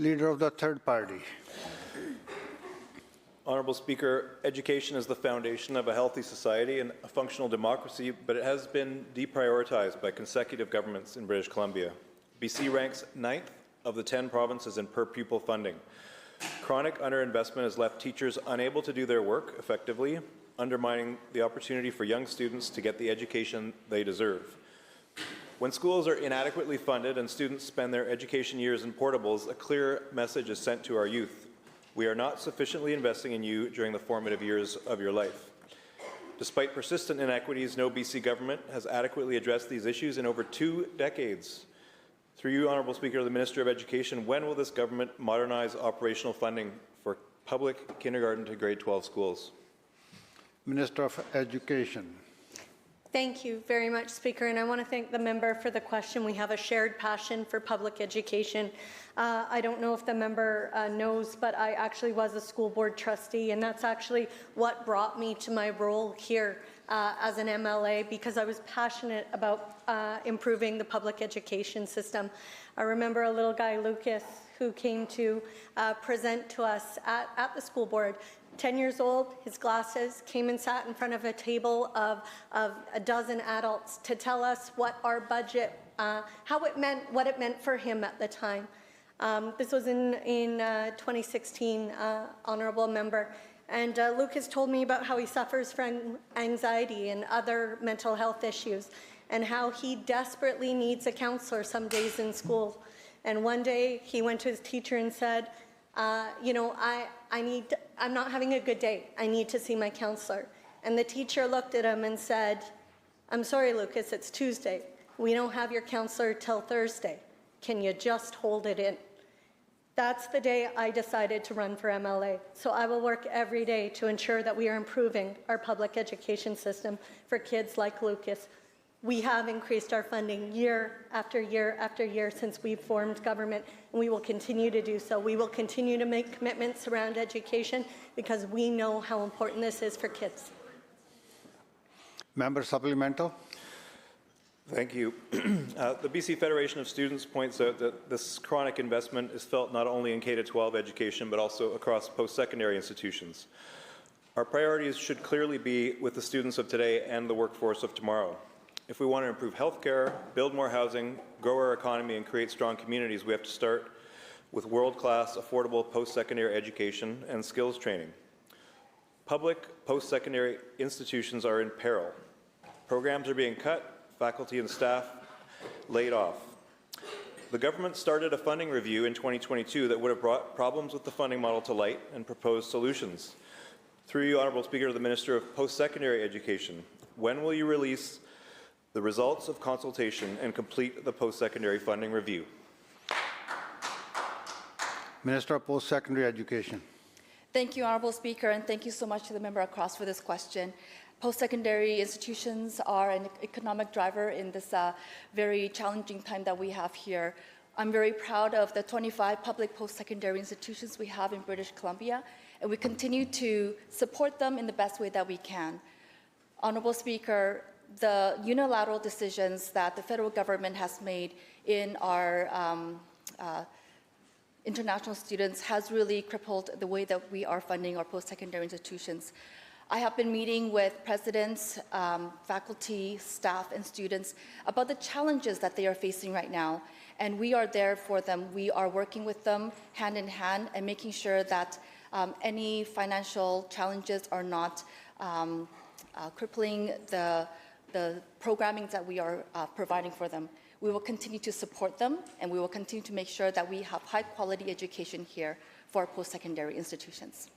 Leader of the third party. Honourable Speaker, education is the foundation of a healthy society and a functional democracy, but it has been deprioritized by consecutive governments in British Columbia. BC ranks 9th of the 10 provinces in per-pupil funding. Chronic underinvestment has left teachers unable to do their work effectively, undermining the opportunity for young students to get the education they deserve. When schools are inadequately funded and students spend their education years in portables, a clear message is sent to our youth. We are not sufficiently investing in you during the formative years of your life. Despite persistent inequities, no BC government has adequately addressed these issues in over 2 decades. Through you, Honourable Speaker, the Minister of Education, when will this government modernize operational funding for public kindergarten to grade 12 schools? Minister of Education. Thank you very much, Speaker, and I want to thank the member for the question. We have a shared passion for public education. I don't know if the member knows, but I actually was a school board trustee, and that's actually what brought me to my role here as an MLA, because I was passionate about improving the public education system. I remember a little guy, Lucas, who came to present to us at the school board. 10 years old, his glasses, came and sat in front of a table of a dozen adults to tell us what our budget, what it meant for him at the time. This was in 2016, Honourable Member. And Lucas told me about how he suffers from anxiety and other mental health issues, and how he desperately needs a counselor some days in school. And one day he went to his teacher and said, you know, I'm not having a good day. I need to see my counselor. And the teacher looked at him and said, I'm sorry, Lucas, it's Tuesday. We don't have your counselor till Thursday. Can you just hold it in? That's the day I decided to run for MLA. So I will work every day to ensure that we are improving our public education system for kids like Lucas. We have increased our funding year after year after year since we've formed government, and we will continue to do so. We will continue to make commitments around education because we know how important this is for kids. Member supplemental. Thank you. The BC Federation of Students points out that this chronic investment is felt not only in K-12 education, but also across post-secondary institutions. Our priorities should clearly be with the students of today and the workforce of tomorrow. If we want to improve healthcare, build more housing, grow our economy, and create strong communities, we have to start with world-class, affordable post-secondary education and skills training. Public post-secondary institutions are in peril. Programs are being cut, faculty and staff laid off. The government started a funding review in 2022 that would have brought problems with the funding model to light and proposed solutions. Through you, Honourable Speaker, the Minister of Post-Secondary Education, when will you release the results of consultation and complete the post-secondary funding review? Minister of Post-Secondary Education. Thank you, Honourable Speaker, and thank you so much to the member across for this question. Post-secondary institutions are an economic driver in this very challenging time that we have here. I'm very proud of the 25 public post-secondary institutions we have in British Columbia, and we continue to support them in the best way that we can. Honourable Speaker, the unilateral decisions that the federal government has made in our international students has really crippled the way that we are funding our post-secondary institutions. I have been meeting with presidents, faculty, staff, and students about the challenges that they are facing right now, and we are there for them. We are working with them hand in hand and making sure that any financial challenges are not crippling the programming that we are providing for them. We will continue to support them, and we will continue to make sure that we have high-quality education here for post-secondary institutions.